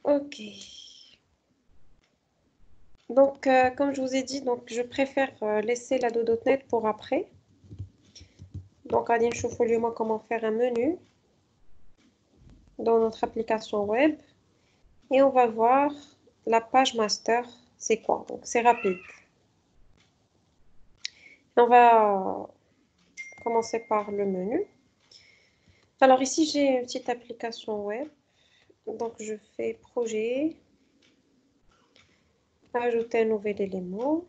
Ok. Donc, comme je vous ai dit, donc, je préfère laisser la do.net pour après. Donc, allez, je vous montre comment faire un menu dans notre application web. Et on va voir la page master, c'est quoi. Donc, c'est rapide. On va commencer par le menu. Alors, ici, j'ai une petite application web. Donc, je fais projet, ajouter un nouvel élément,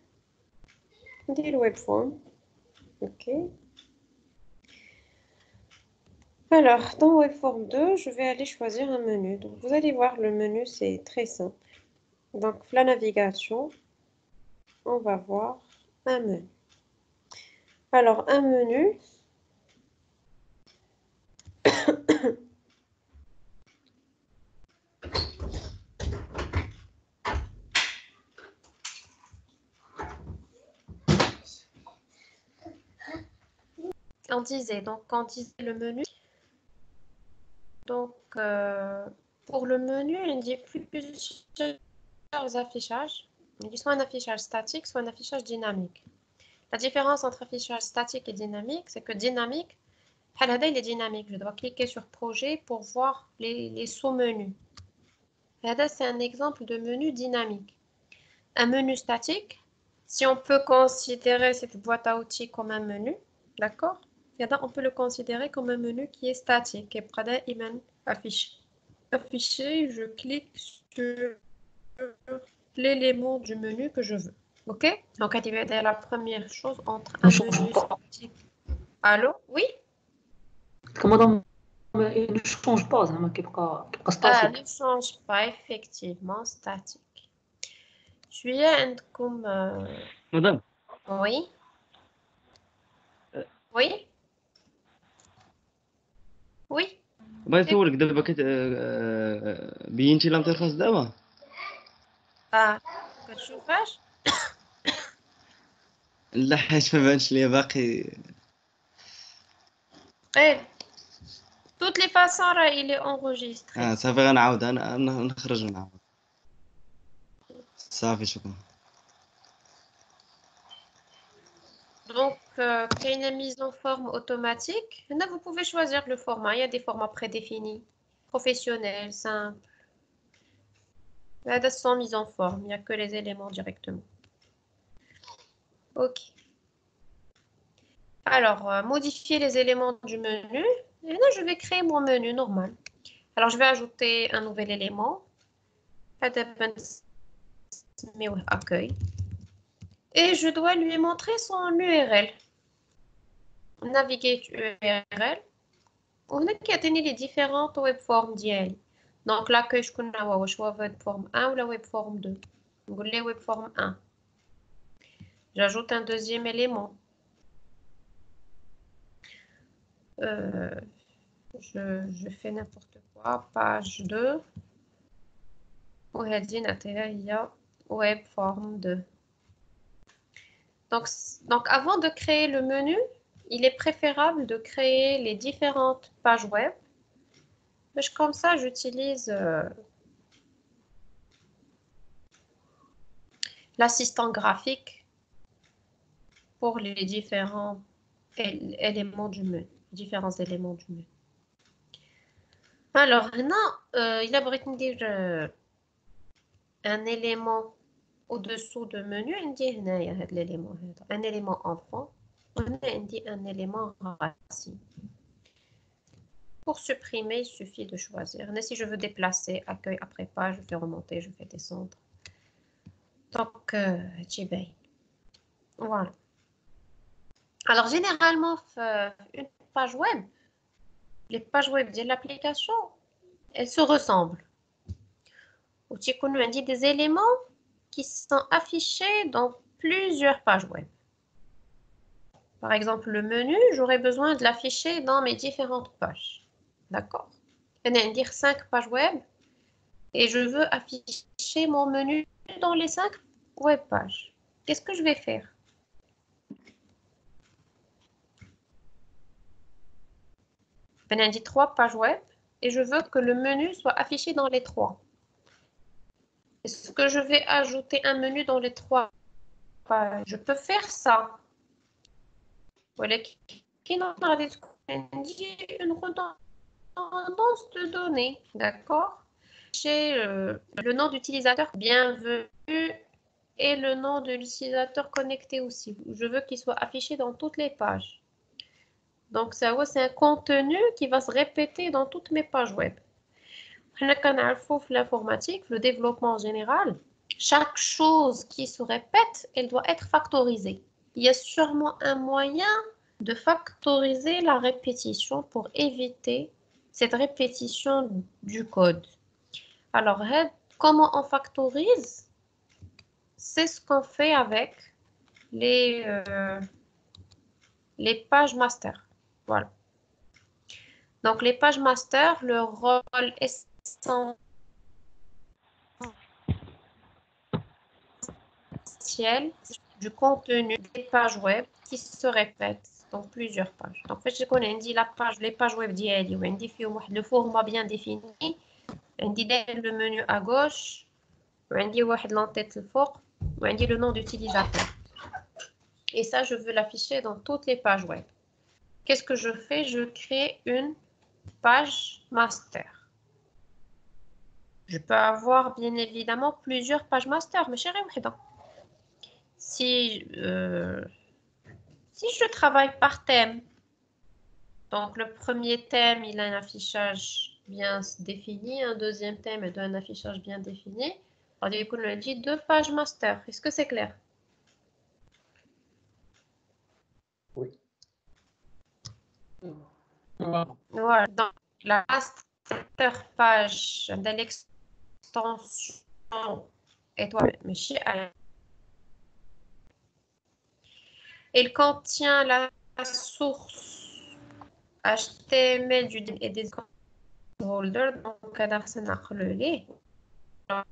dire webform. OK. Alors, dans Webform 2, je vais aller choisir un menu. Donc, vous allez voir, le menu, c'est très simple. Donc, la navigation, on va voir un menu. Alors, un menu, on disait le menu. Donc, pour le menu, il dit plusieurs affichages. Il dit soit un affichage statique, soit un affichage dynamique. La différence entre affichage statique et dynamique, c'est que dynamique, il est dynamique. Je dois cliquer sur projet pour voir les sous-menus. C'est un exemple de menu dynamique. Un menu statique, si on peut considérer cette boîte à outils comme un menu, d'accord? On peut le considérer comme un menu qui est statique et affiché. Affiché, je clique sur l'élément du menu que je veux. OK? Donc, c'est la première chose entre un menu statique. Allô? Oui? Comment il ne change pas, كيبقى statique. Ne change pas, effectivement, statique. Je viens comme... Madame. Oui? Oui? Oui? بغيت نسولك دابا بينتي الانترفاس دابا كتشوفاش؟ لا حيت ما بانش ليا باقي Toutes les façons, il est enregistré. صافي غنعاود انا نخرج ونعاود صافي شكرا. Donc, il y a une mise en forme automatique. Là, vous pouvez choisir le format. Il y a des formats prédéfinis, professionnels, simples. Là, sans mise en forme, il n'y a que les éléments directement. OK. Alors, modifier les éléments du menu. Et là, je vais créer mon menu normal. Alors, je vais ajouter un nouvel élément. Accueil. Et je dois lui montrer son URL. Naviguer URL. وهنا كيعطيني les différentes webforms ديالي. Donc l'accueil شكون هو واش هو webform 1 ولا webform 2. نقول ليه webform 1. J'ajoute un deuxième élément. Je fais n'importe quoi. Page 2. وهذه نعطيها هي webform 2. Donc avant de créer le menu, il est préférable de créer les différentes pages web. Comme ça, j'utilise l'assistant graphique pour les différents éléments du menu. Différents éléments du menu. Alors, là, il a besoin de dire un élément au-dessous de menu. On dit l'élément, un élément enfant. On dit un élément racine. Pour supprimer, il suffit de choisir. Mais si je veux déplacer accueil après page, je fais remonter, je fais descendre. Donc, voilà. Alors, généralement, une page web, les pages web de l'application, elles se ressemblent. On dit des éléments qui sont affichés dans plusieurs pages web. Par exemple, le menu, j'aurais besoin de l'afficher dans mes différentes pages. D'accord? On va dire 5 pages web et je veux afficher mon menu dans les 5 web pages. Qu'est-ce que je vais faire? Ben, j'ai 3 pages web et je veux que le menu soit affiché dans les 3. Est-ce que je vais ajouter un menu dans les 3 pages? Je peux faire ça. Voilà, une redondance de données, d'accord? J'ai le nom d'utilisateur bienvenu et le nom de l'utilisateur connecté aussi. Je veux qu'il soit affiché dans toutes les pages. Donc, ça, c'est un contenu qui va se répéter dans toutes mes pages web. L'informatique, le développement en général, chaque chose qui se répète, elle doit être factorisée. Il y a sûrement un moyen de factoriser la répétition pour éviter cette répétition du code. Alors, comment on factorise? C'est ce qu'on fait avec les pages master. Voilà. Donc, les pages master, leur rôle essentiel du contenu des pages web qui se répètent dans plusieurs pages. Donc, je connais les pages web d'IALI, où le format bien défini, le menu à gauche, l'entête le nom d'utilisateur. Et ça, je veux l'afficher dans toutes les pages web. Qu'est-ce que je fais? Je crée une page master. Je peux avoir bien évidemment plusieurs pages master, mais chérie, si je travaille par thème, donc le premier thème, il a un affichage bien défini, un deuxième thème et un affichage bien défini. Alors, du coup, on a dit 2 pages master. Est-ce que c'est clair? Oui. Voilà. Donc, la master page de l'extension étoile, elle contient la source HTML et des placeholders. Donc,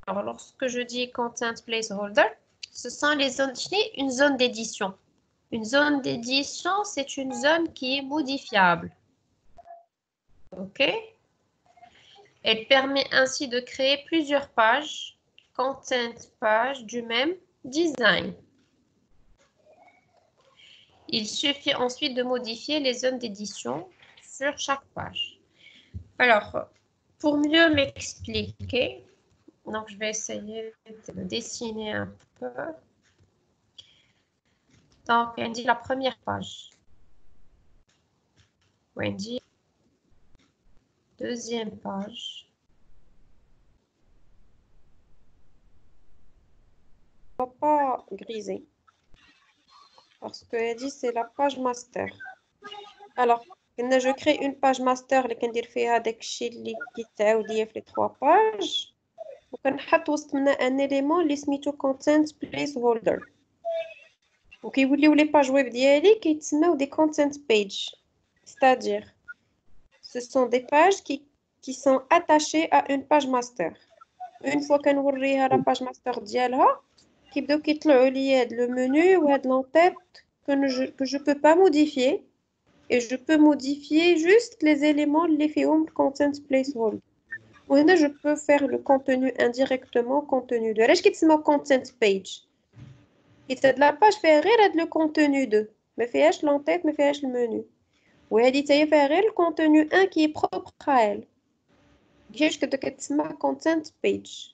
alors, lorsque je dis content placeholder, ce sont les zones, une zone d'édition. Une zone d'édition, c'est une zone qui est modifiable. OK? Elle permet ainsi de créer plusieurs pages, content pages du même design. Il suffit ensuite de modifier les zones d'édition sur chaque page. Alors, pour mieux m'expliquer, donc je vais essayer de dessiner un peu. Donc, on dit la première page. Wendy, deuxième page. On ne va pas griser. Parce que Wendy, c'est la page master. Alors, je crée une page master اللي كندير فيها داكشي اللي كيتعاود ليا في les 3 pages. وكنحط وسط منها un élément اللي سميتو content placeholder. وكيوليو لي باج ويب ديالي كيتسماو des content page. C'est-à-dire, ce sont des pages qui sont attachées à une page master. Une fois كنوريها la page master ديالها كيبداو كيطلعوا لي هاد le menu ou هاد l'entête que je peux pas modifier. Et je peux modifier juste les éléments les فيهم content placeholder. وهنا je peux faire le contenu indirectement contenu 2. علاش كيتسمى content page؟ حيت هاد لا باج فيها غير هاد لو contenu 2 ما فيهاش l'entête ما فيهاش المنيو. وهادي حتى هي فيها غير الكونتوني 1 qui est propre à elle. كيفاش كتسمى content page.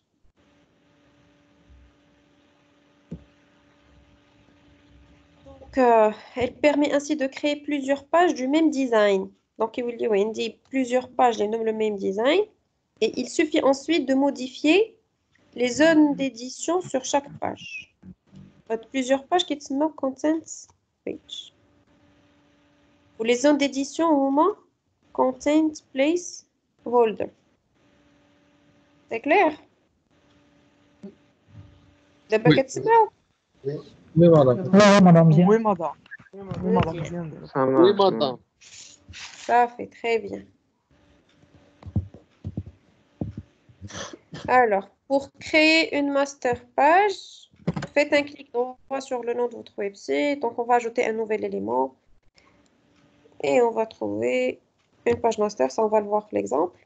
Elle permet ainsi de créer plusieurs pages du même design. Donc, il dit plusieurs pages, les nomment le même design. Et il suffit ensuite de modifier les zones d'édition sur chaque page. Plusieurs pages qui se nomment content page. Pour les zones d'édition, au moment, content placeholder. C'est clair? D'abord, Oui. Oui, madame. Oui, madame, bien. Oui, madame. Oui, madame, je viens de... Oui, madame. Ça fait très bien. Alors, pour créer une master page, faites un clic droit sur le nom de votre website. Donc, on va ajouter un nouvel élément. Et on va trouver une page master, ça on va le voir pour l'exemple.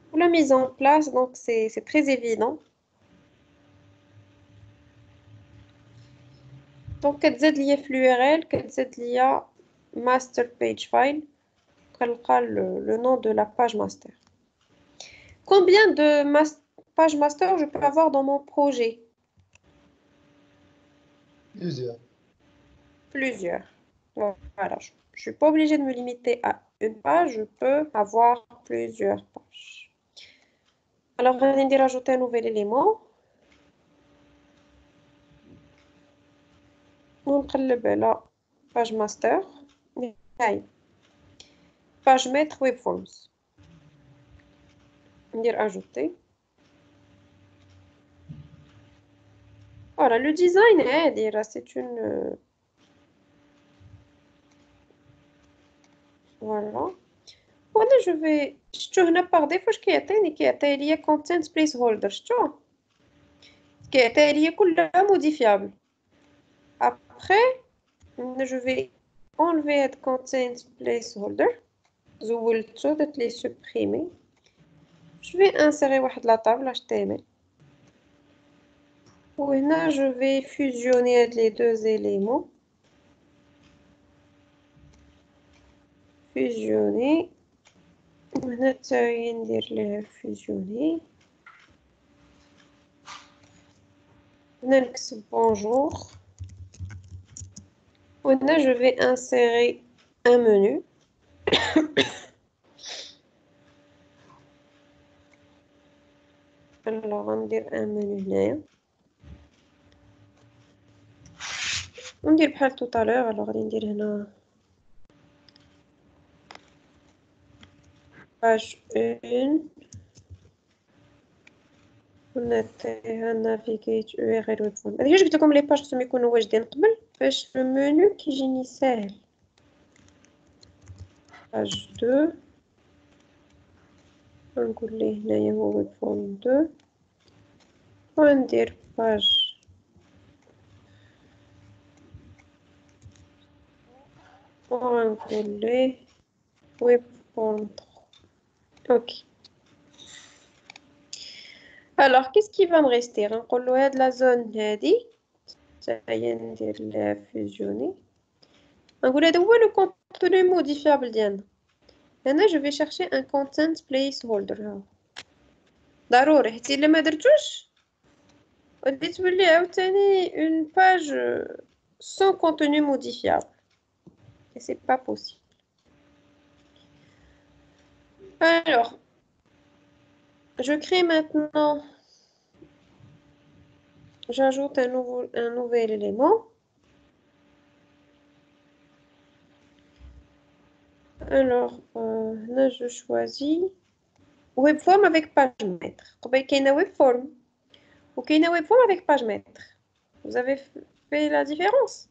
Pour la mise en place, donc c'est très évident. Donc, كتزاد ليا في l'URL, كتزاد ليا master page file, كنلقى le nom de la page master. Combien de pages master je peux avoir dans mon projet? Plusieurs. Plusieurs. Voilà, je ne suis pas obligée de me limiter à une page, je peux avoir plusieurs pages. Alors, on va rajouter un nouvel élément. ونقلب على page master. هاي page maître web forms. ندير ajouter. Voilà, le design est c'est une voilà. Voilà, je vais شفتو هنا par défaut واش كيعطي ليا content placeholder شفتو كيعطي ليا كلها modifiable. Après je vais enlever le content placeholder. زولتو درت ليه supprimer. Je vais insérer واحد la table HTML. وهنا je vais fusionner les deux éléments. Fusionner. وهنا تاعي ندير ليه fusionner. هنا نكتب bonjour. وهنا je vais insérer un menu. Alors ندير un menu هنايا. وندير بحال tout à l'heure. alors غادي ندير هنا page 1 ونعطيها navigate URL web form. هذه جبت لكم لي باج خصهم يكونوا واجدين قبل باش المنيو كيجيني ساهل. page 2 نقول ليه هنايا هو web form 2 وندير page ونقول ليه web form 3. ok. alors qu'est-ce qui va me rester نقول له هاد la zone هادي تاهي ندير لها fusionner. نقول هذا هو le contenu modifiable ديالنا. هنا je vais chercher un content placeholder. ضروري حيت الا ما درتوش غادي تولي عاوتاني une page sans contenu modifiable et c'est pas possible. alors je crée maintenant, j'ajoute un nouvel élément. alors là je choisis web form avec page maître. قبل كاينه web form وكاينه web form avec page maître. vous avez fait la différence.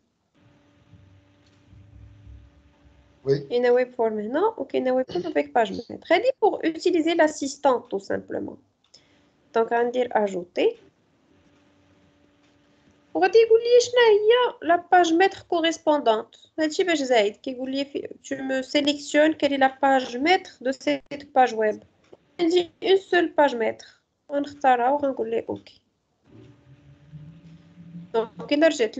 Oui. Il y a web form maintenant, ou il y a web form avec page maître. Ready pour utiliser l'assistant tout simplement. Donc on va dire ajouter. On va dire la page maître correspondante. Tu me sélectionnes quelle est la page maître de cette page web. On dit une seule page maître. On va dire OK. Donc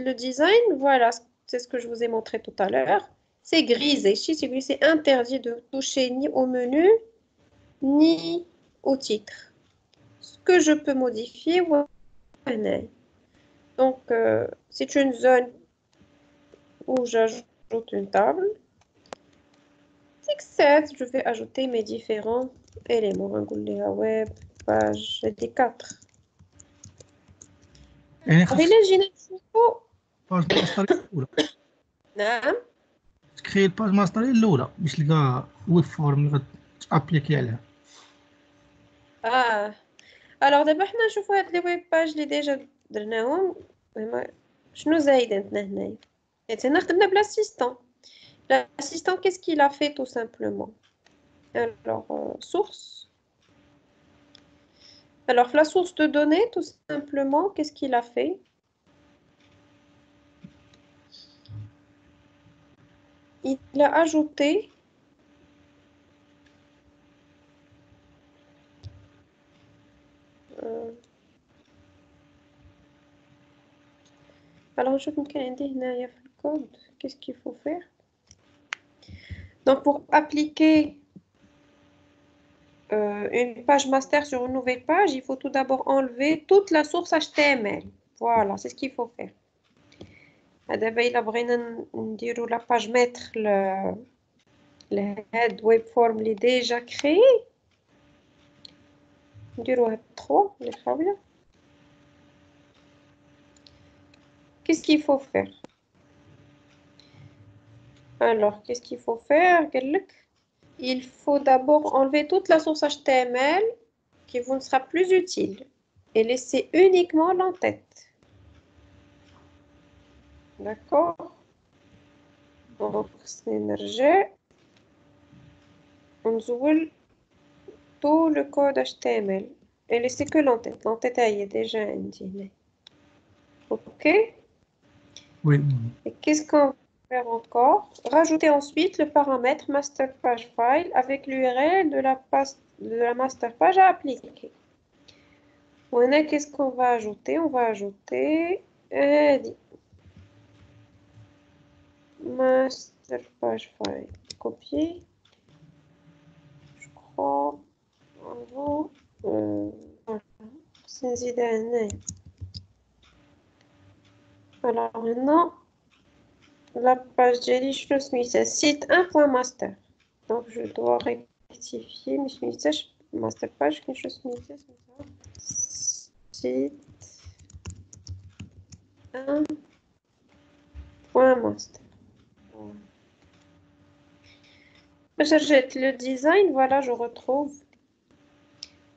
le design, voilà, c'est ce que je vous ai montré tout à l'heure. C'est grisé. C'est interdit de toucher ni au menu, ni au titre. Ce que je peux modifier, donc c'est une zone où j'ajoute une table. Success, je vais ajouter mes différents éléments. Web, page, des 4. يعني خاص هنا جينا نشوفوا باج ماستر الاولى نعم تكري الباج ماستر الاولى باش تلقى ويب فورم اللي غتابليكي عليها. alors دابا حنا نشوفوا هاد لي ويب باج اللي ديجا درناهم شنو زايد عندنا هنايا. حيت هنا خدمنا بلاسيستون. L'assistant, qu'est-ce qu'il a fait tout simplement? Alors, source. Alors, la source de données, tout simplement, qu'est-ce qu'il a fait? Il a ajouté Alors, je vais vous le code. Qu'est-ce qu'il faut faire? Donc, pour appliquer une page master sur une nouvelle page, il faut tout d'abord enlever toute la source HTML. Voilà, c'est ce qu'il faut faire. D'abord, il a la page maître, le head web form est déjà créé. نديرو هاد 3 اللي خاويه. Qu'est-ce qu'il faut faire? Alors, qu'est-ce qu'il faut faire? Il faut d'abord enlever toute la source HTML qui vous ne sera plus utile et laisser uniquement l'entête. D'accord? Donc, c'est énergie. On zoome tout le code HTML et laisser que l'entête. L'entête est déjà indiquée. OK? Oui. Et qu'est-ce qu'on va faire encore? Rajouter ensuite le paramètre master page file avec l'URL de la master page à appliquer. Voilà, qu'est-ce qu'on va ajouter? On va ajouter master page file. Copier. Je crois. C'est une idée. Alors maintenant, la page Jelly, je suis sur site 1.master. Donc je dois rectifier, mais je suis sur master page que je suis sur site 1.master. Je jette le design, voilà, je retrouve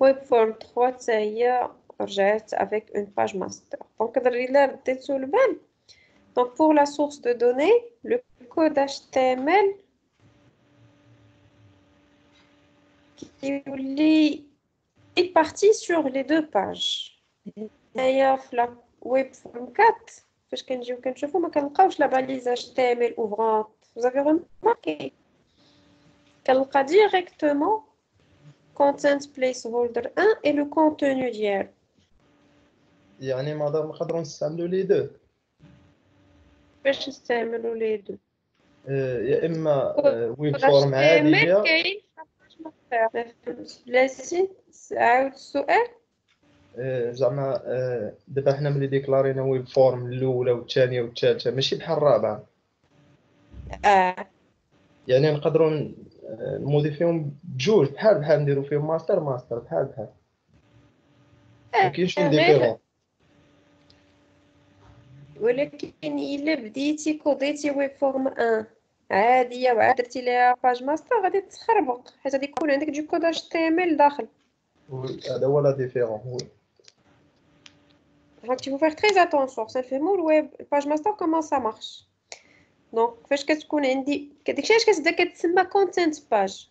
Webform 3 avec une page master. Donc, pour la source de données, le code HTML est parti sur les deux pages. D'ailleurs, la Webform 4, parce que je vous la balise HTML ouvrante. Vous avez remarqué qu'elle a directement content placeholder 1 et le contenu d'hier. يعني مادام نقدروا نستعملوا لي دو باش نستعملوا لي دو يا اما ويب فورم عاديه بلاتي عاود السؤال زعما دابا حنا ملي ديكلارينا ويب فورم الاولى والثانيه والثالثه ماشي بحال الرابعه يعني نقدروا نموديفيهم بجوج بحال نديروا فيهم ماستر بحال ما كاينش شي ديفيرون ولكن الا بديتي كوديتي ويب فورم 1 عاديه وعاد درتي ليها باج ماستر غادي تخربق حيت غادي يكون عندك دو كود اتش تي ام ال داخل. هذا هو لا ديفيرون. وي Donc, il faut faire très attention. Ça fait le web, page master, comment ça marche. Donc, فاش كتكون عندي داكشي علاش كتبدا كتسمى content page.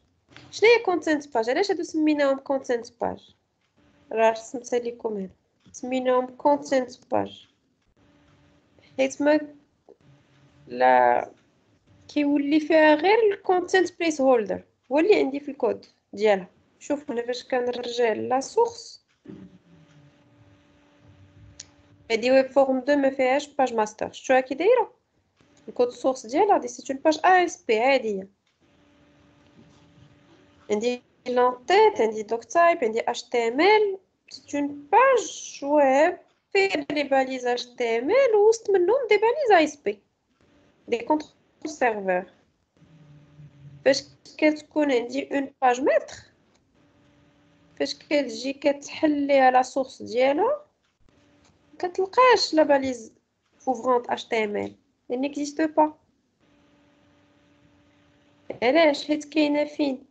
شنو هي content page؟ علاش هادو سميناهم content page؟ راه رسمتها لكم هنا. سميناهم content page. حيت ما لا كيولي فيها غير الكونتنت بليس هولدر هو اللي عندي في الكود ديالها. شوف هنا فاش كنرجع لا سورس هادي ويب فورم 2 ما فيهاش باج ماستر. شفتوها كي دايره الكود سورس ديالها دي سي اون باج اس بي عاديه. عندي لونتيت عندي دوك تايب عندي اتش تي ام ال سي اون باج ويب فيها لي باليز اتش تي ام ال وسط منهم دي باليز اس بي دي كونترول سيرفر. فاش كتكون عندي اون باج ميتر فاش كتجي كتحليها لا سورس ديالها كتلقاش لا باليز ouvrante HTML elle n'existe pas. علاش؟ حيت كاينه فين؟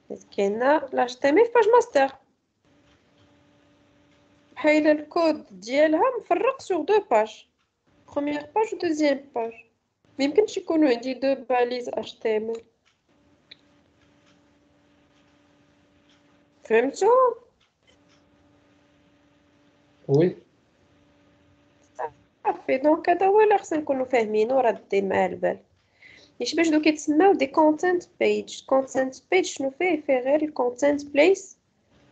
حيت كاينه لا HTML في باج ماستر بحال الكود ديالها مفرق sur deux pages première page ou deuxième page. ما يمكنش يكونوا عندي دو باليز HTML. فهمتوا؟ وي صافي دونك هذا هو اللي خصنا نكونوا فاهمينو راه دي مع البال. يشبه دو كيتسماو دي كونتنت بيج. كونتنت بيج شنو فيه غير الكونتنت بليس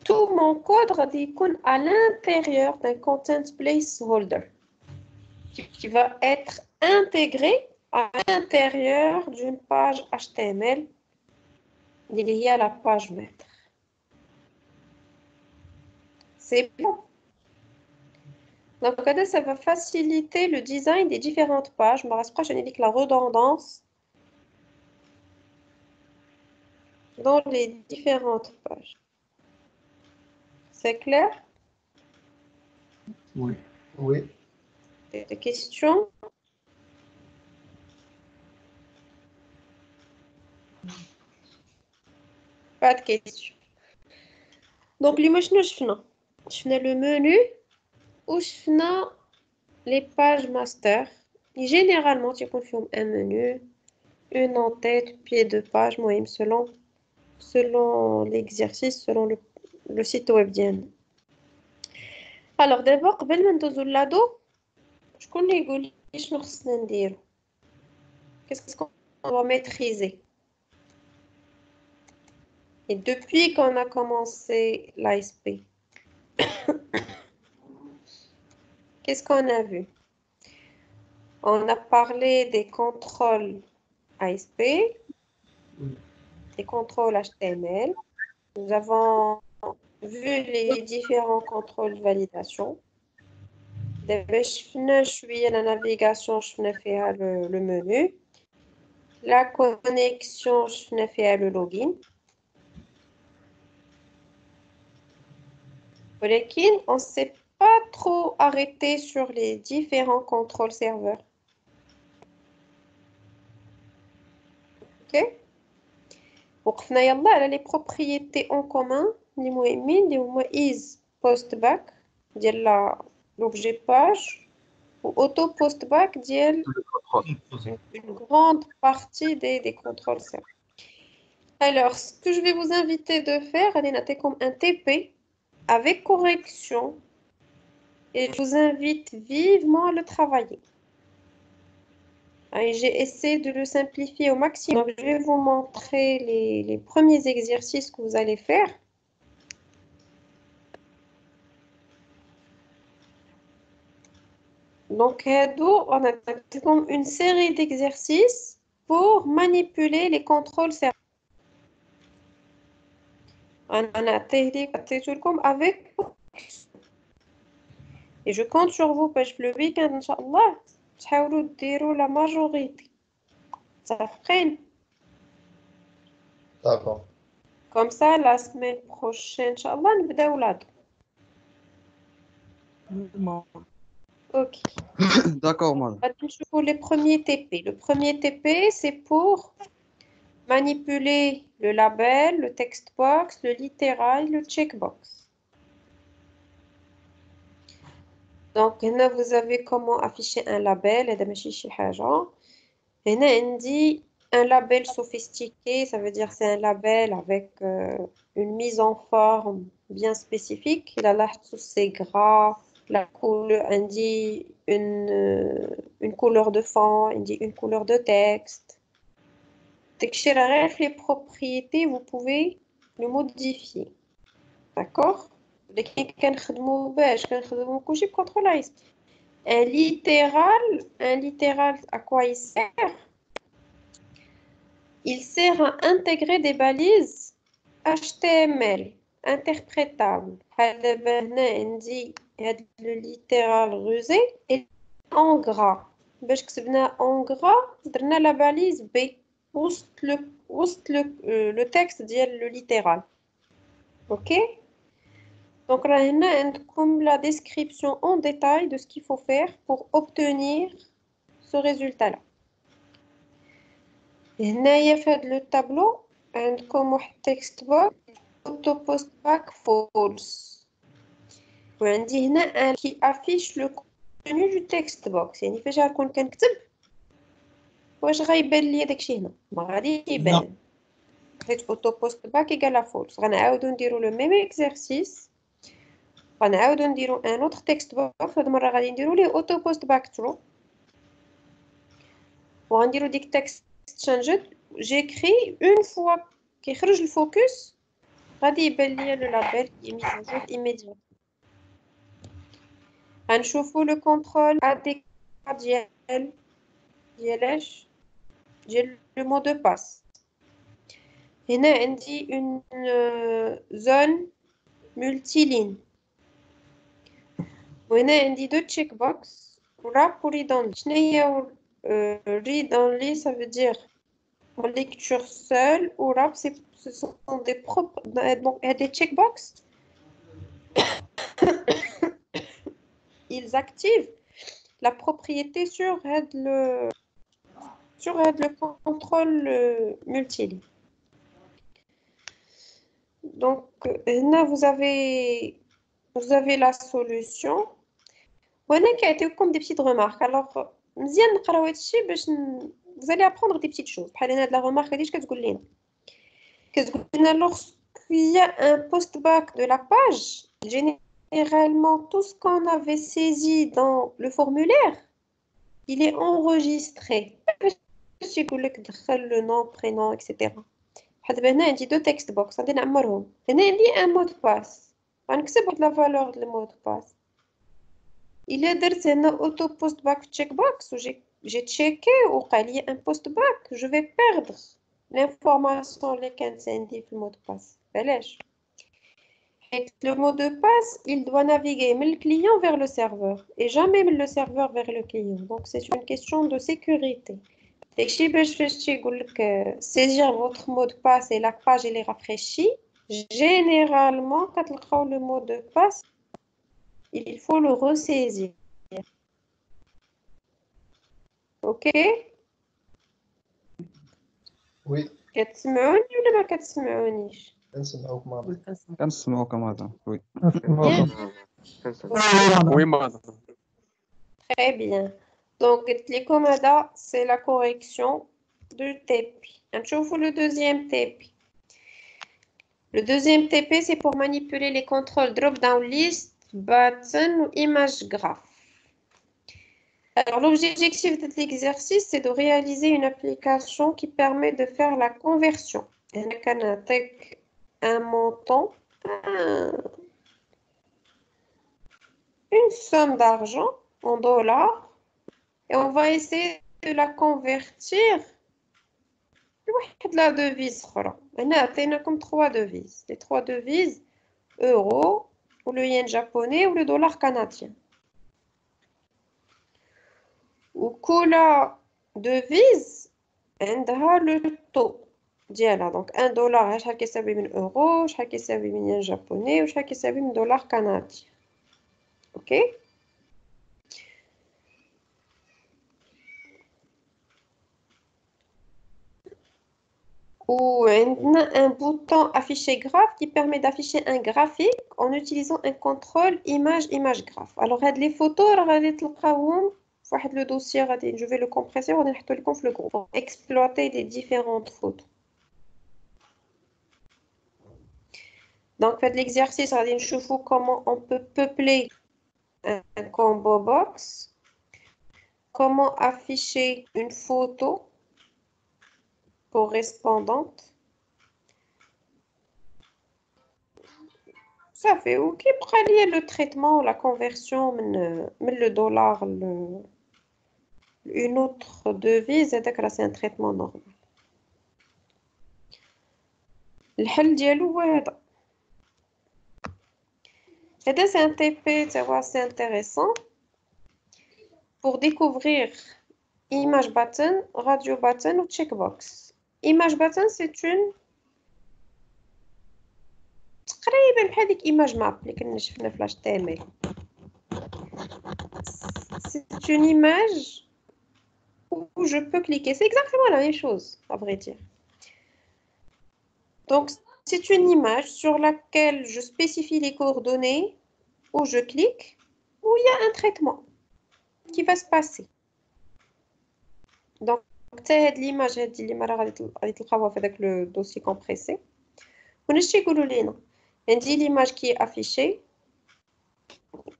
tout mon code غادي يكون à l'intérieur d'un content placeholder qui va être intégré à l'intérieur d'une page HTML liée à la page maître. C'est bon. Donc, ça va faciliter le design des différentes pages. Je me rapproche avec la redondance dans les différentes pages. C'est clair? Oui. Oui. Des questions? Pas de questions. Donc, je fais le menu ou je fais les pages master. Et généralement, tu peux faire un menu, une en-tête, pied de page, moi, selon l'exercice, selon le site web. Alors, d'abord, قبل ما ندوزو للادو شكون اللي يقول لي شنو خصنا نديرو qu'est-ce qu'on doit maîtriser et depuis qu'on a commencé l'ASP qu'est-ce qu'on a vu? On a parlé des contrôles ASP, des contrôles HTML. Nous avons vu les différents contrôles de validation. La navigation, je fais le menu. La connexion, je fais le login. On ne s'est pas trop arrêté sur les différents contrôles serveurs. OK? Donc, les propriétés en commun, is postback, l'objet page, ou auto postback, une grande partie des contrôles serveurs. Alors, ce que je vais vous inviter de faire, allez noter comme un TP avec correction et je vous invite vivement à le travailler. J'ai essayé de le simplifier au maximum. Je vais vous montrer les premiers exercices que vous allez faire. Donc, on a comme une série d'exercices pour manipuler les contrôles serveurs. On a avec et je compte sur vous parce que le week-end, Inch'Allah, تحاولوا ديروا la majorité. صافقين. D'accord. Comme ça, la semaine prochaine, Inch'Allah, نبداو لادو. Ok. D'accord, madame. Pour les premiers TP. Le premier TP, c'est pour manipuler le label, le text box, le littéral, le checkbox. Donc, là, vous avez comment afficher un label. Et dit un label sophistiqué, ça veut dire c'est un label avec une mise en forme bien spécifique. Là, c'est gras. La couleur indique une couleur de fond, indique une couleur de texte. Les propriétés, vous pouvez le modifier. D'accord? Un littéral, à quoi il sert? Il sert à intégrer des balises HTML interprétables. Le littéral rusé est en gras. باش كتبنا en gras درنا la balise B وسط le texte ديال le littéral. OK? Donc là, on a la description en détail de ce qu'il faut faire pour obtenir ce résultat-là. Dans le tableau, on a text box auto postback false. On a qui affiche le contenu du text box. يعني فاش غنكون كنكتب واش غيبان لي داكشي هنا ما غادي يبان حيت auto postback égale false. غنعاودو نديرو le même exercice. غنعاودو نديرو ان اوتر تكست بوكس. هاد المره غادي نديرو ليه اوتو بوست باك ترو وغنديرو ديك تكست تشانجد جيكري اون فوا كيخرج الفوكس غادي يبان ليا لو لابيل qui est mis à jour immédiatement. غنشوفوا لو كونترول ADK ديال le mot de passe. هنا عندي une zone multiligne. وهنا عندي deux checkbox wrap ou read only. شنو هي read only ça veut dire en lecture seule ou wrap ce sont des propres donc il y a des checkbox. Ils activent la propriété sur le contrôle multiligne. Donc là vous avez la solution. وهنا كيعطيوكم des petites remarques. Alors مزيان نقراو هادشي باش vous allez apprendre des petites choses. بحال هنا هاد la remarque هادي كتقول لنا lorsqu'il y a un post-back de la page, généralement tout ce qu'on avait saisi dans le formulaire, il est enregistré. باش يقول لك دخل le nom, prénom, etc. دابا هنا عندي دو تكست بوكس غادي نعمرهم. هنا عندي ان مود باس غنكتب واحد لا فالور ديال المود باس. الا درت هنا اوتو بوست باك تشيك بوكس وجي تشيكي وقع لي ان بوست باك جو في بيردر لانفورماسيون اللي كانت عندي في المود باس. علاش؟ حيت لو مود دو باس il doit naviguer من الكليون vers le serveur et jamais من le serveur vers le client. Donc c'est une question de sécurité. داكشي باش فاش تيقول لك saisir votre mot de passe et la page elle est rafraîchie, généralement كتلقاو le mot de passe il faut le ressaisir. OK? وي كتسمعوني ولا ما كتسمعونيش؟ كنسمعوك ماما. كنسمعوك مدام وي. Oui, madame. Très bien. Donc قلت لكم هذا c'est la correction du TP. نشوفوا le deuxième TP. Le deuxième TP c'est pour manipuler les contrôles drop-down list, button ou image graph. Alors l'objectif de l'exercice c'est de réaliser une application qui permet de faire la conversion. Avec un montant, une somme d'argent en dollars et on va essayer de la convertir la devise. On a atteint comme 3 devises. Les 3 devises, euro, ou le yen japonais, ou le dollar canadien. Ou que la devise, on a le taux. Donc 1 dollar, je sais pas en euro, je sais pas en yen japonais, ou je sais pas en dollar canadien. OK? Ou un bouton afficher graphe qui permet d'afficher un graphique en utilisant un contrôle image graphe. Alors les photos غادي تلقاوهم في واحد le dossier je vais le compresser وغادي نحطو لكم في le groupe pour exploiter les différentes photos. Donc faites l'exercice غادي نشوفوا comment on peut peupler un combo box, comment afficher une photo correspondante. Ça fait OK pour allier le traitement, la conversion le dollar, une autre devise, c'est un traitement normal. الحل ديالو هو هذا. هذا c'est un TP, c'est intéressant pour découvrir image button, radio button ou checkbox. Image button c'est une تقريبا بحال ديك image map اللي كنا شفنا في HTML. C'est une image où je peux cliquer. C'est exactement la même chose, à vrai dire. Donc, c'est une image sur laquelle je spécifie les coordonnées, où je clique, où il y a un traitement qui va se passer. Donc, c'est l'image avec le dossier compressé. On dit l'image qui est affichée.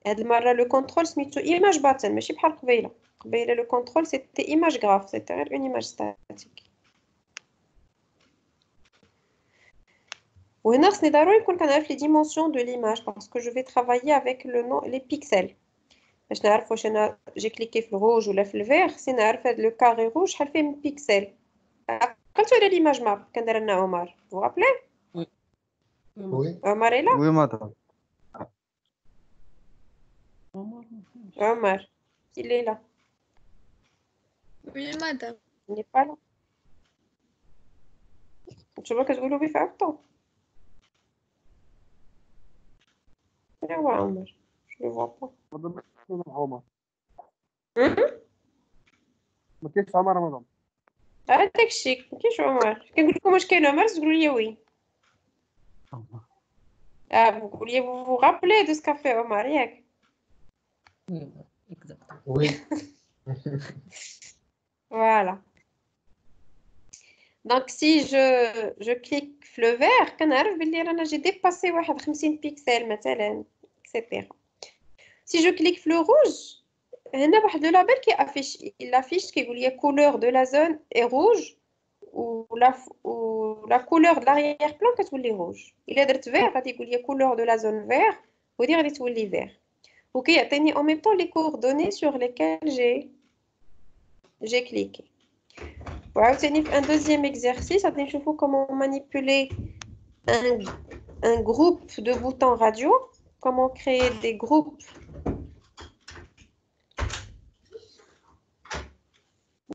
Le contrôle c'est image button, mais je ne sais pas le contrôle c'était image graph, c'est-à-dire une image statique. وهنا خصني ضروري نكون كنعرف les dimensions de l'image parce que je vais travailler avec le nom les pixels. باش نعرف واش انا جي كليكي في الروج ولا في الفير خصني نعرف هاد لو كاري روج شحال فيه من بيكسل. عقلتو على ليماج ماب كان دار لنا عمر vous rappelez Oui. عمر إلا Oui, madame. عمر il est là Oui, madame. il n'est pas là نتوما كتقولوا بيه فهمتو لا هو عمر je le vois pas عمر Mhm. ما كاينش عمر رمضان. هذاك الشيء مكاينش عمر كنقول لكم واش كاين عمر تقولوا لي وي vous vouliez vous rappeler de ce qu'a fait Omar ياك Oui. voilà donc si je clique في le vert كنعرف بلي رانا j'ai dépassé واحد 50 بيكسل مثلا etc si je clique في le rouge هنا واحد لو لابيل كي affiche il affiche كيقول لي couleur de la zone est rouge ou la couleur de l'arrière-plan كتولي rouge الا درت vert غادي يقول لي couleur de la zone vert ودي غادي تولي vert وكيعطيني en même temps les coordonnées sur lesquelles j'ai cliqué. وعاوتاني في un deuxième exercice غادي نشوفوا comment manipuler un groupe de boutons radio, comment créer des groupes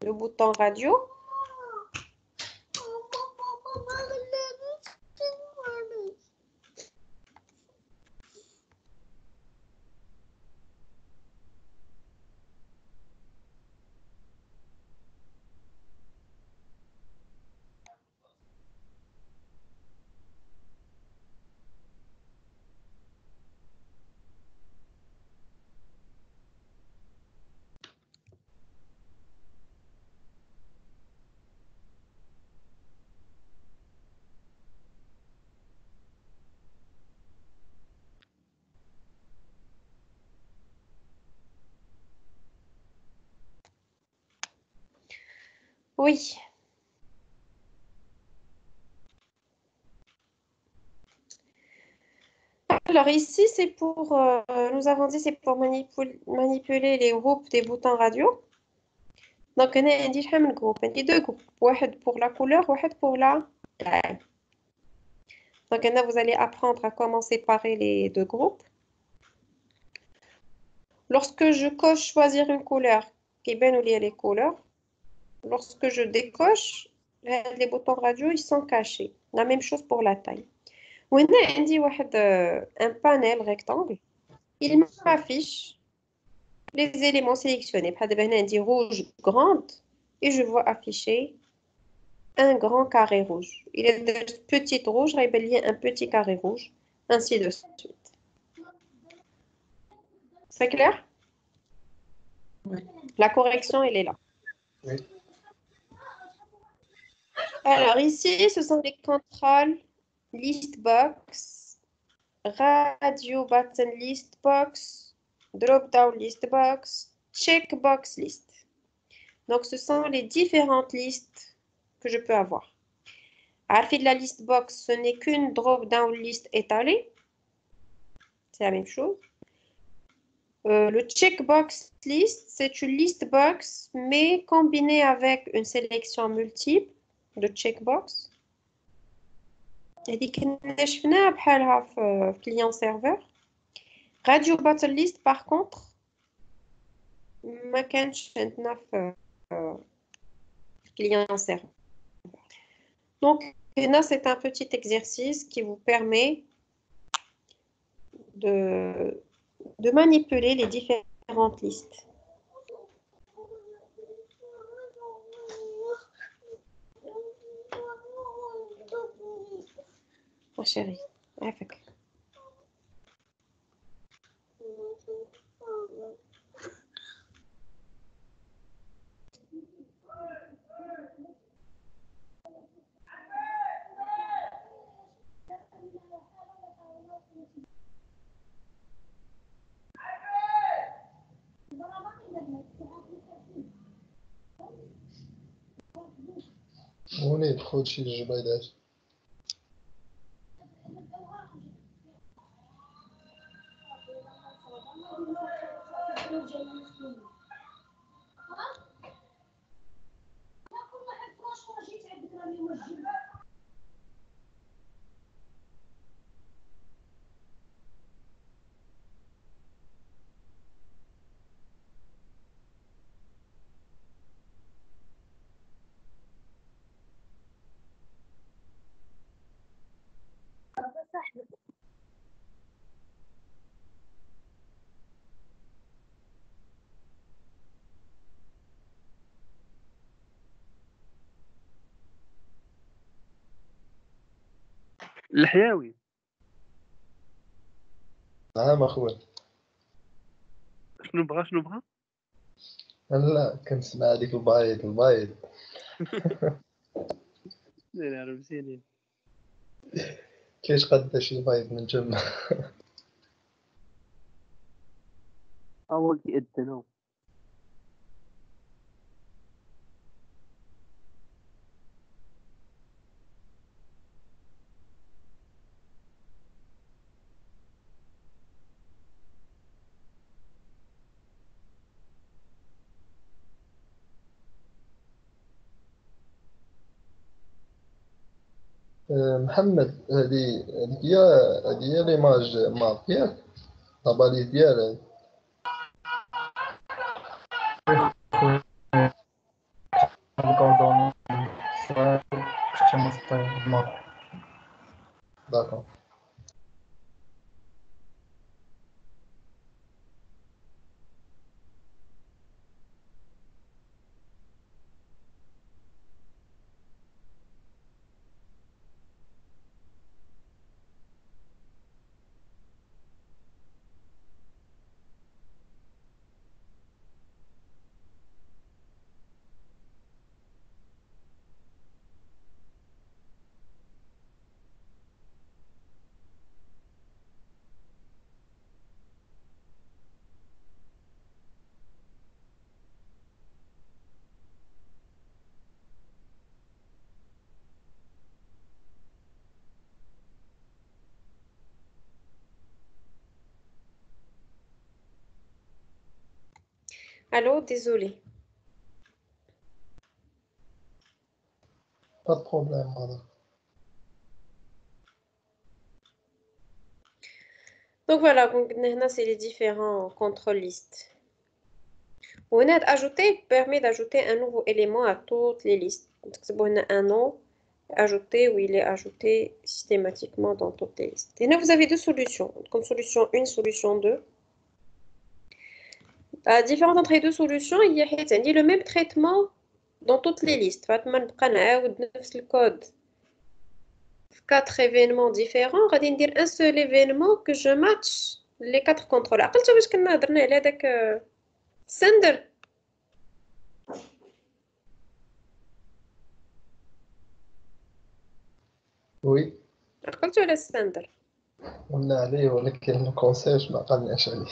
de boutons radio. Oui. Alors ici, c'est pour, nous avons dit, c'est pour manipuler les groupes des boutons radio. Donc, on a dit groupe, on dit deux groupes, un pour la couleur, un pour la taille. Donc, là, vous allez apprendre à comment séparer les deux groupes. Lorsque je coche choisir une couleur, qui bien lié les couleurs, lorsque je décoche, les boutons radio, ils sont cachés. La même chose pour la taille. On a dit un panel rectangle. Il m'affiche les éléments sélectionnés. Par exemple, on dit rouge grande et je vois afficher un grand carré rouge. Il est de petite rouge, il un petit carré rouge, ainsi de suite. C'est clair? Oui. La correction, elle est là. Oui. Alors ici, ce sont les contrôles list box, radio button list box, drop down list box, checkbox list. Donc, ce sont les différentes listes que je peux avoir. Arfi de la list box, ce n'est qu'une drop down list étalée. C'est la même chose. Le checkbox list, c'est une list box, mais combinée avec une sélection multiple de checkbox. هذيك كنا شفناها بحالها في client serveur. Radio button list par contre ما كانش عندنا في client serveur. Donc là c'est un petit exercice qui vous permet de manipuler les différentes listes. Ma chérie, avec. هوني دخل شي الجبيدات الحياوي. نعم اخويا. شنو بغا؟ لا كنسمع هذيك البايض. لا نعرف مزيانين. كاينش قد شي بايض من تما. أول كيأذنوا. محمد هذه ليماج ماب ياك لاباليس ديالها. الكوردوني شتي مصطي الماط. داكور. Allô, désolé. با بروبليم هذا. Donc voilà, c'est les différents contrôles listes. Ajouter permet d'ajouter un nouveau élément à toutes les listes. Donc, c'est un nom ajouté où il est ajouté systématiquement dans toutes les listes. Et là, vous avez deux solutions. Comme solution 1, solution 2. La différence entre les deux solutions, il y a le même traitement dans toutes les listes. Le code. 4 événements différents, on va dire un seul événement que je match les 4 contrôles. قلت واش كنا هضرنا على داك sender. وي قلت على sender. قلنا عليه ولكن الكونسيبت ما قلناش عليه.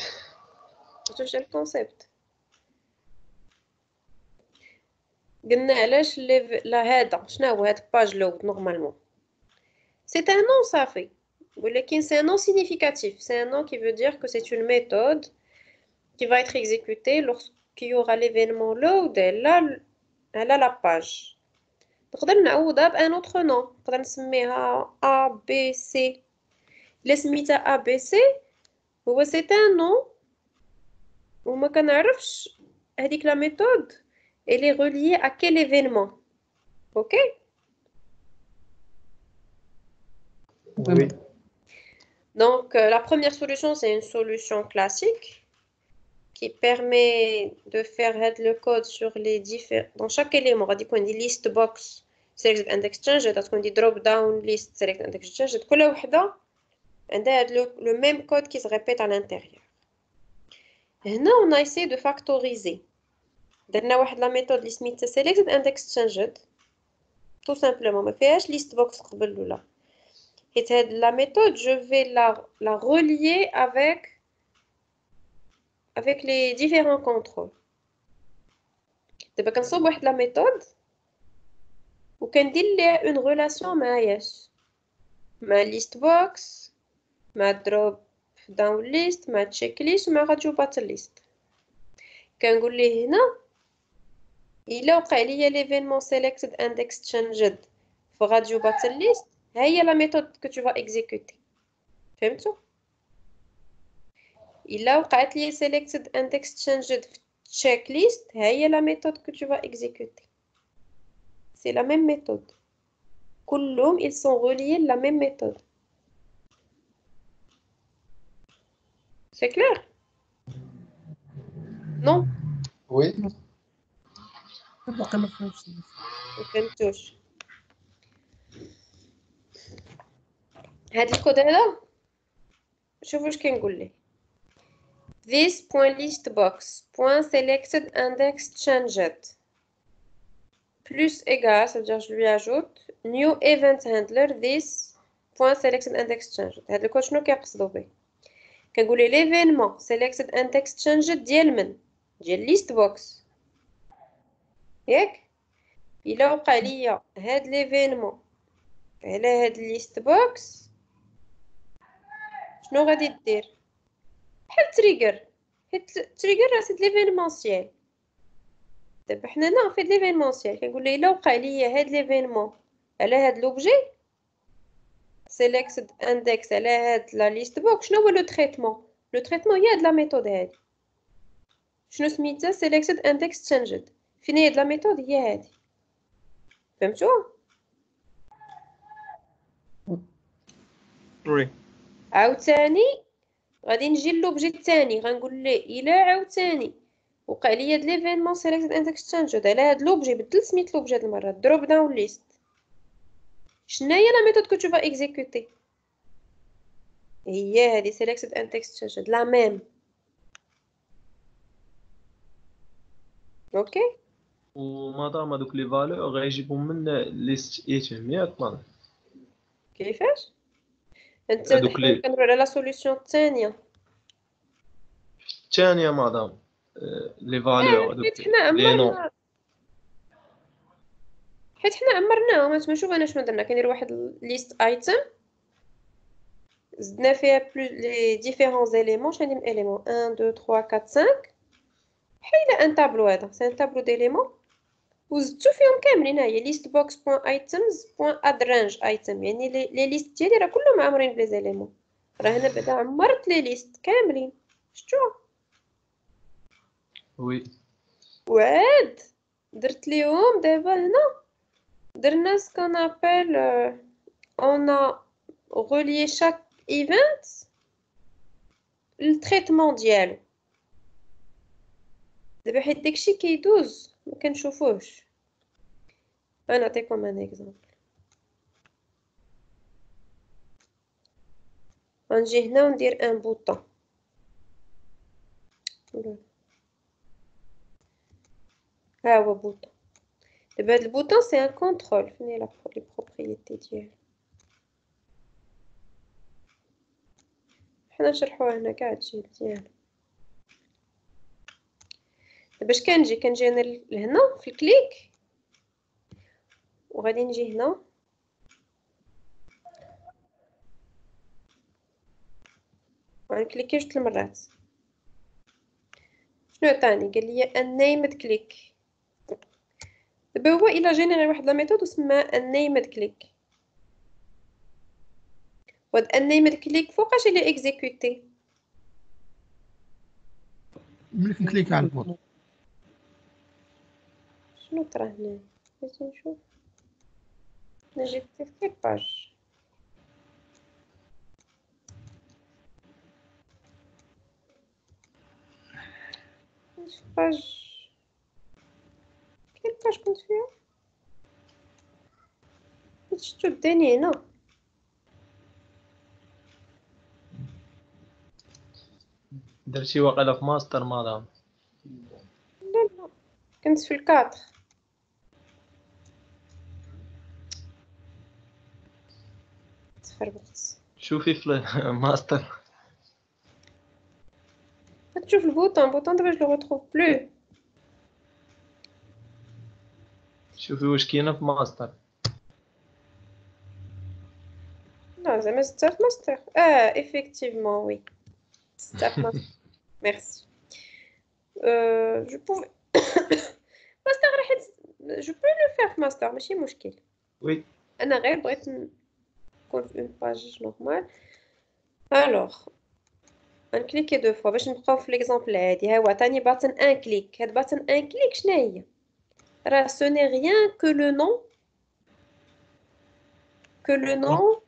قلت واش الكونسيبت. قلنا علاش لا هذا شنو هو هاد باج لود نورمالمون. C'est un nom صافي. ولكن c'est un nom significatif. C'est un nom qui veut dire que c'est une méthode qui va être exécutée lorsqu'il y aura l'événement load elle a la page. نقدر نعوضها بان autre nom. نقدر نسميها ABC. اللي سميتها ABC هو c'est un nom وما كنعرفش هذيك la méthode elle est reliée à quel événement. OK? Oui. Donc, la première solution, c'est une solution classique qui permet de faire le code sur les différents... Dans chaque élément, on dit qu'on dit list box, select and exchange, on dit drop down list, select and exchange. كل وحدة عندها le même code qui se répète à l'intérieur. هنا on a essayé de factoriser. درنا واحد la méthode اللي سميتها select and exchange. Tout simplement, ما فيهاش list box قبل ولا. Et la méthode, je vais la relier avec les différents contrôles. دابا كنصوب واحد la méthode وكندير ليها une relation مع ياش مع list box مع drop down list مع check list مع radio battle list. كنقول ليه هنا الا وقع ليا ليفينمون سيليكتد اند اكستشينجد في غاديو باتل ليست، ها هي لا ميثود كو تو فا اكزيكوتي. فهمتوا؟ الا وقعت لي selected and exchanged في check list، ها هي la méthode que tu vas exécuter. C'est la même méthode. كلهم ils sont reliés la même méthode. C'est clair? Non? وي باقي ما فهمتش. ما فهمتوش. هاد الكود هذا شوفوا واش كنقول ليه. This point list box point selected and exchanged plus égal, ça veut dire je lui ajoute new event handler this point selected and exchanged. هاد الكود شنو كيقصدوا به؟ كنقول ليه l'événement selected and exchanged ديال من؟ ديال list box ياك؟ الا وقع ليا هاد l'événement على هاد list box شنو غادي دير؟ بحال تريجر، حيت تريجر راه سيت ليفينمونسيال. دابا حنا هنا في ليفينمونسيال كنقول ليه الا وقع ليا هاد ليفينمون على هاد لوبجي سيليكتد اندكس على هاد لا ليست بوك، شنو هو لو تريتمون؟ لو تريتمون هي هاد لا ميثود هادي. شنو سميتها؟ سيليكتد اندكس تشينجد. فين هي هاد لا ميثود؟ هي هادي. فهمتوها؟ وي عاوتاني غادي نجي للوبجي الثاني غنقول ليه الا عاوتاني وقع لي هاد ليفينمون سيليكتد اند اكستشينجد على هاد لوبجي، بدل سميت لوبجي هاد المره دروب داون ليست، شناهي لا ميثود كو تو فا اكزيكوتي؟ هي هادي سيليكتد اند اكستشينجد لا ميم. اوكي ومادام هذوك لي فالور غيجيبوا من ليست ايتم ياك مادام؟ كيفاش انت هادوك حنا لي كنروح على لا سوليوشن الثانيه. الثانيه مادام لي فالور هذوك حيت حنا لي نو عمرنا عمرناهم. تما شوف انا شنو درنا، كندير واحد ليست ايتم زدنا فيها بلو لي ديفيرون زيليمون. شحال من اليمون؟ 1 2 3 4 5 بحال ان طابلو. هذا سي ان طابلو ديليمون وزدتو فيهم كاملين. ها هي ليست بوكس بوين ايتمز بوين اد رانج ايتم، يعني لي ليست ديالي راه كلهم عامرين بلي زيليمون. راه هنا بعدا عمرت لي ليست كاملين. شفتوها؟ وي وعاد درت ليهم دابا هنا درنا سكون ابل اون ا relié chaque event للتريتمون ديالو. دابا حيت داكشي كيدوز ما كنشوفوهش. انا نعطيكم ان اكزامبل. غنجي هنا وندير ان بوطون. ها هو بوطون. دابا هاد البوطون سي ان كونترول. فين هي لي بروبريتي ديالو؟ حنا نشرحوها هنا كاع هادشي مزيان. دابا اش كنجي انا لهنا في الكليك وغادي نجي هنا وغنكليكي جوج المرات. شنو عطاني؟ قال لي ان نيمد كليك. دابا هو الا جينيري واحد لا ميثود وسماها ان نيمد كليك، وهاد ان نيمد كليك فوقاش اللي اكزيكوتي؟ ملي كنكليك على البوط شنو طرا هنا؟ بغيت نشوف. انا جيت في باج باج كاين باج كنت فيها شفتو داني هنا. درتي واقيلا في ماستر مادام. لا لا كنت في الكادر. تخربقت. شوفي في ماستر تشوف البوطون دابا جو لو retrouve بلو. شوفي واش كاينه في ماستر. لا زعما زدتها في ماستر. افيكتيفمون وي زدتها في ماستر. ميرسي. je pouvais master je peux le faire master ماشي مشكل. Oui. انا غير بغيت نكون في une page normale. alors نكليكي دو فوا باش نبقاو في ليكزامبل هادي. ها هو تاني باتن ان كليك. هاد باتن ان كليك شنو هي؟ راه ce n'est rien que le nom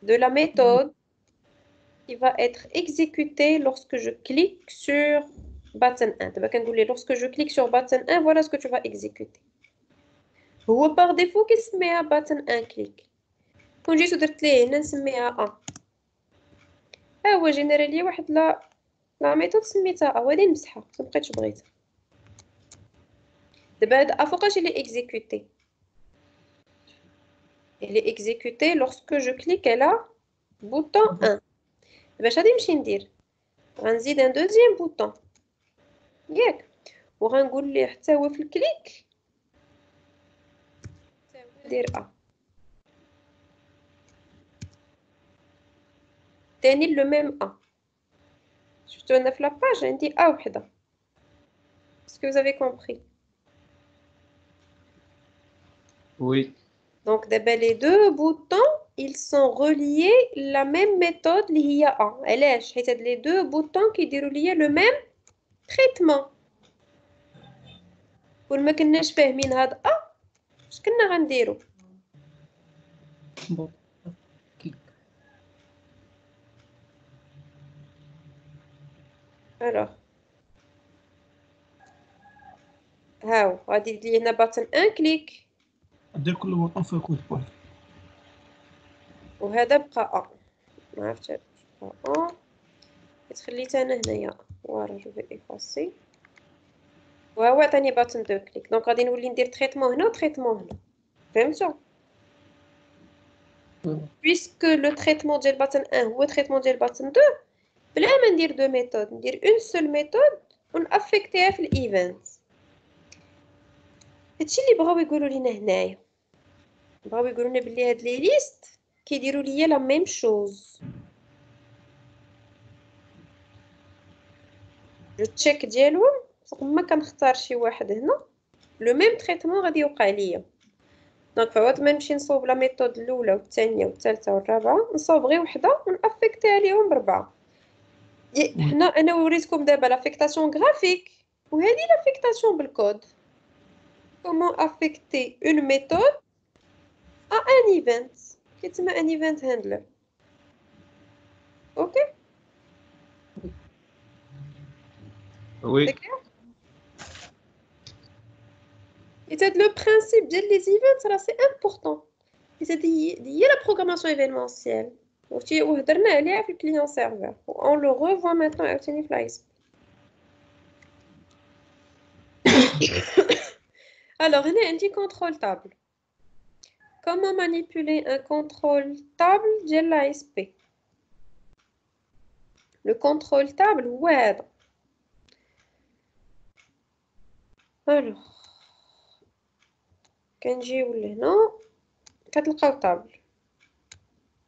de la méthode qui va être exécutée lorsque je clique sur button 1. دابا كنقول لي lorsque je clique sur button 1 voilà ce que tu vas exécuter. هو par défaut كيسميها button 1 click. كون جيت ودرت ليه هنا نسميها ا. ها هو جينيرال لي واحد لا ميثود سميتها ا وهادي نمسحها ما بقيتش بغيتها. دابا هاد ا فوقاش اللي اكزيكوتي. Elle est exécutée lorsque je clique là bouton 1. باش غادي نمشي ندير غنزيد ان دوزيام بوطون ياك وغنقول ليه حتى هو في الكليك دير ا تاني لو ميم ا. شفتو انا في لاباج عندي ا وحده. اسكو vous avez compris? Oui. Donc دابا les deux boutons ils sont reliés la même méthode اللي هي ا. علاش؟ حيت هاد les deux boutons كيديروا ليا le même traitement. كون ما كناش فاهمين هاد ا اش كنا غنديرو؟ الوغ هاو غادي يدير لي هنا باتن ان كليك دير كل بوطون في كود بوين. وهذا بقى ا. ما عرفتش بقى ا خليت انا هنايا ورا جو في افاسي وهو عطاني باتن دو كليك. دونك غادي نولي ندير تريتمون هنا وتريتمون هنا. فهمتوا؟ puisque le traitement ديال باتن 1 هو تريتمون ديال باتن 2 بلا ما ندير دو ميثود ندير اون سول ميثود ونافيكتيها في الايفنت. هادشي اللي بغاو يقولوا لينا هنايا. بغاو يقولوا لنا بلي هاد لي ليست كيديروا ليا لا ميم شوز. جو تشيك ديالهم ما كنختار شي واحد هنا لو ميم تريتمون غادي يوقع ليا. دونك فوقت ما نمشي نصوب لا ميثود الاولى والثانيه والثالثه والرابعه نصوب غير وحده ونافيكتيها ليهم بربعه. حنا انا وريتكم دابا لافيكتاسيون غرافيك وهذه لافيكتاسيون بالكود. comment affecter une méthode à un event كيتسمى un event handler. اوكي Oui. et le principe ديال les events راه سي important. هي la programmation événementielle وهضرنا عليها في الكليون سيرفر on le revoit maintenant عاوتاني في لايس. alors هنا عندي contrôle table. comment manipuler un contrôle table ديال l'ASP. le contrôle table هو هذا. alors كنجيو لهنا كتلقاو طابل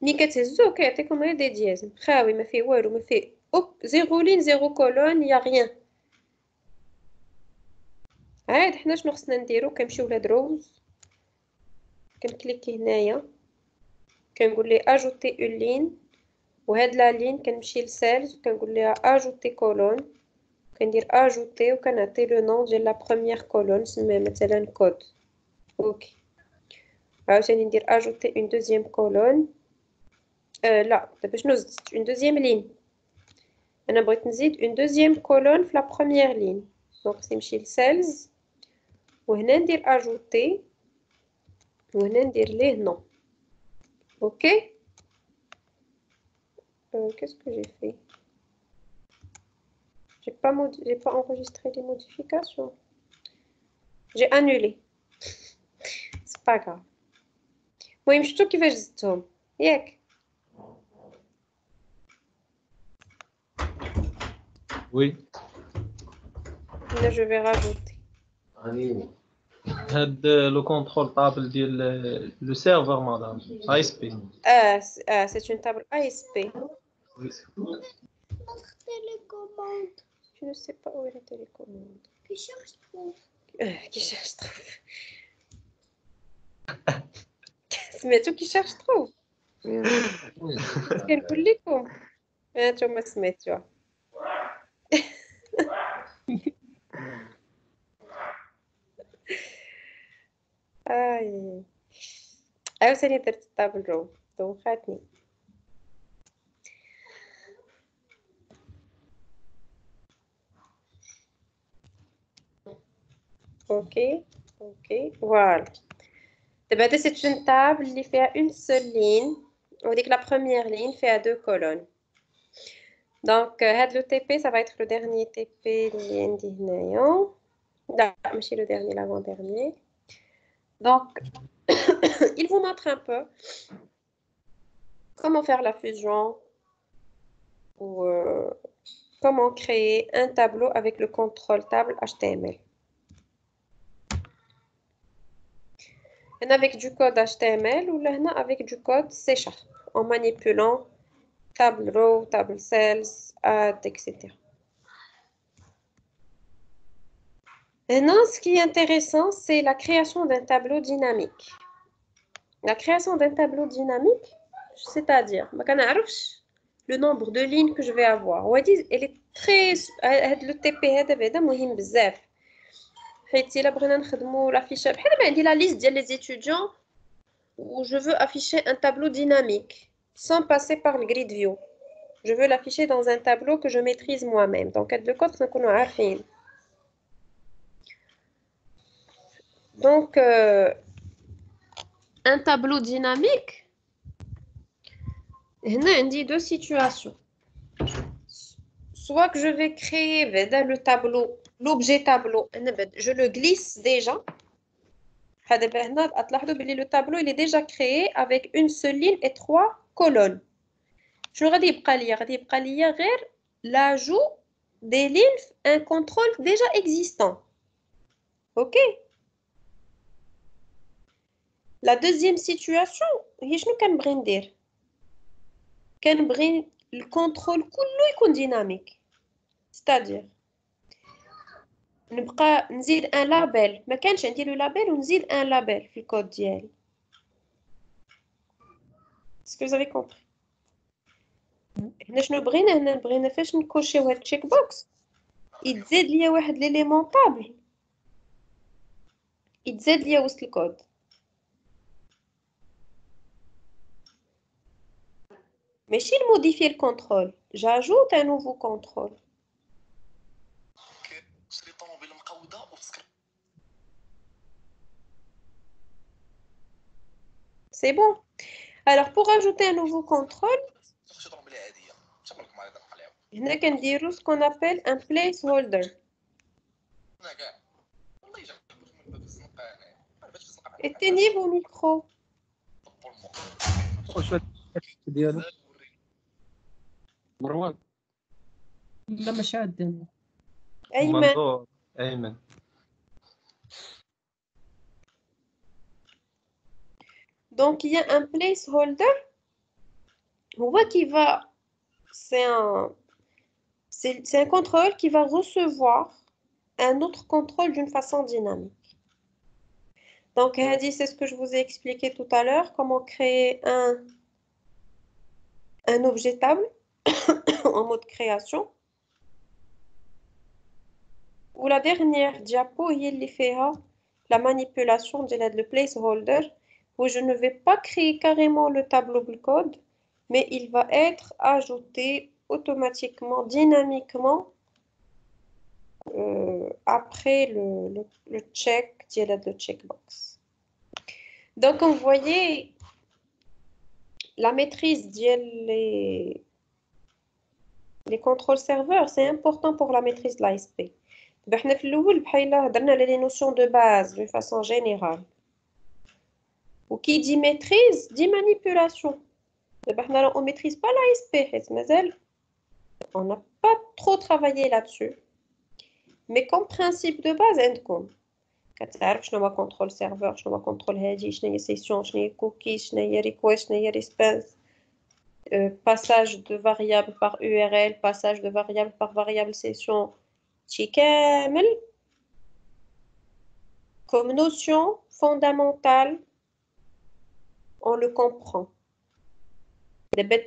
ملي كتهزوه كيعطيكم غير دي دياز خاوي ما فيه والو ما فيه زيرو لين زيرو كولون يا غيان. عاد حنا شنو خصنا نديرو كنمشيو لهاد روز كنكليكي هنايا كنقول ليه اجوتي اون لين وهاد لا لين كنمشي لسيلز وكنقول ليها اجوتي كولون كندير اجوتي وكنعطي لو نون ديال لا بروميير كولون سميها مثلا كود. اوكي عاوتاني ندير اجوتي اون دوزيام كولون لا دابا شنو زدت اون دوزيام لين. انا بغيت نزيد اون دوزيام كولون في لا بروميير لين دونك نمشي لسيلز وهنا ندير اجوتي وهنا ندير ليه نون. اوكي qu'est-ce que j'ai fait? J'ai pas enregistré les modifications. J'ai annulé. C'est pas grave. المهم شفتو كيفاش زدتهم ياك. Oui. Là je vais rajouter. هاد لو كونترول طابل ديال لو سيرفر مدام اي اس بي. C'est une table ASP. Oui. C'est qui ne sait pas où est la télécommande. Qui cherche trouve. Qui cherche trouve. سمعتو كي cherche trouve. كنقول لكم انتم ما سمعتوها. عاوتاني درت الطابل رو دوخاتني. اوكي فوالا. دابا هذا سي اون تابل اللي فيها اون سول لين وديك لا بروميير لين فيها دو كولون. دونك هاد لو تي بي ça va être le dernier تي بي اللي عندي هنايا. لا ماشي le dernier, l'avant-dernier. Donc il vous montre un peu comment faire la fusion ou comment créer un tableau avec le contrôle table HTML. Avec du code HTML ou là avec du code C# en manipulant table row, table cells, add, etc. Maintenant, ce qui est intéressant, c'est la création d'un tableau dynamique. La création d'un tableau dynamique, c'est-à-dire, le nombre de lignes que je vais avoir. Elle est très... Le TP, c'est حيت الا بغينا نخدموا لافيشه بحال ما عندي لا ليست ديال لي étudiants où je veux afficher un tableau dynamique sans passer par le grid view. Je veux l'afficher dans un tableau que je maîtrise moi-même. Donc هاد لو كود نكونوا عارفين. Donc un tableau dynamique, هنا عندي deux situations. Soit que je vais créer le tableau, l'objet tableau, je le glisse déjà. Le tableau il est déjà créé avec une seule ligne et 3 colonnes. Je vais dire l'ajout des lignes, un contrôle déjà existant. Ok. La deuxième situation, le contrôle est dynamique. C'est-à-dire, نبقى نزيد un label. ما كانش عندي le label ونزيد un label في الكود ديالي. Est-ce que vous avez compris? هنا شنو بغينا؟ هنا بغينا فاش نكوشيو هاد التشيك بوكس يتزاد ليا واحد ليليمون طابل يتزاد ليا وسط الكود. ماشي نموديفي الكونترول. J'ajoute un nouveau contrôle. C'est bon. Alors, pour ajouter un nouveau contrôle, on a ce qu'on appelle un placeholder. Éteignez vos micros. مروان لا مش عندنا. أيمن. Donc, il y a un placeholder. On voit qu'il va... C'est un contrôle qui va recevoir un autre contrôle d'une façon dynamique. Donc, c'est ce que je vous ai expliqué tout à l'heure, comment créer un objet table en mode création. Ou la dernière diapo, il y fait la manipulation de le placeholder, où je ne vais pas créer carrément le tableau de code, mais il va être ajouté automatiquement, dynamiquement, après le check, le checkbox. Donc, vous voyez, la maîtrise les contrôles serveurs, c'est important pour la maîtrise de l'ASP. Nous avons les notions de base d'une façon générale. Ou qui dit maîtrise, dit manipulation. On ne maîtrise pas l'ASP, on n'a pas trop travaillé là-dessus. Mais comme principe de base, je ne contrôle serveur, je ne contrôle heady, je ne session, je ne cookies, je ne request, je ne response. Passage de variable par URL, passage de variable par variable session, شي كامل comme notion fondamentale, on le comprend.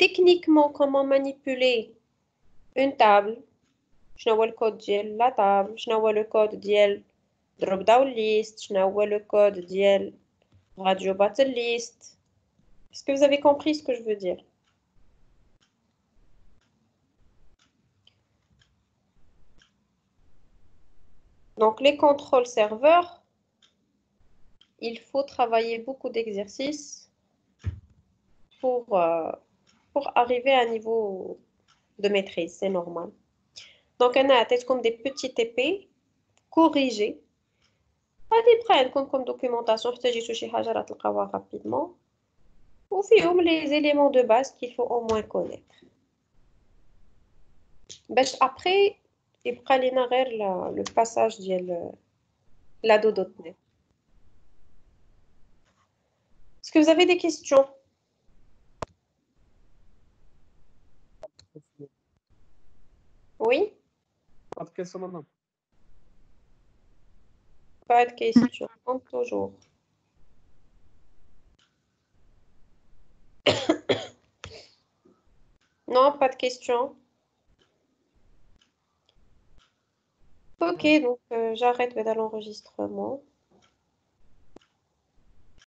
Techniquement, comment manipuler une table? شنو هو الكود ديال لا table? شنو هو le code ديال drop down list? شنو هو le code ديال radio battle list? Est-ce que vous avez compris ce que je veux dire? Donc, les contrôles serveurs, il faut travailler beaucoup d'exercices pour arriver à un niveau de maîtrise, c'est normal. Donc, on a tête comme des petits TP corrigés. Allez prendre comme documentation, je te dis شي حاجة راه تلقاوها rapidement. Ou فيهم les éléments de base qu'il faut au moins connaître. باش après يبقى لنا غير le passage ديال la do.net. Est-ce que vous avez des questions? Oui? Pas de question maintenant. Pas de questions, comme toujours. Non, pas de questions. Ok, donc j'arrête l'enregistrement.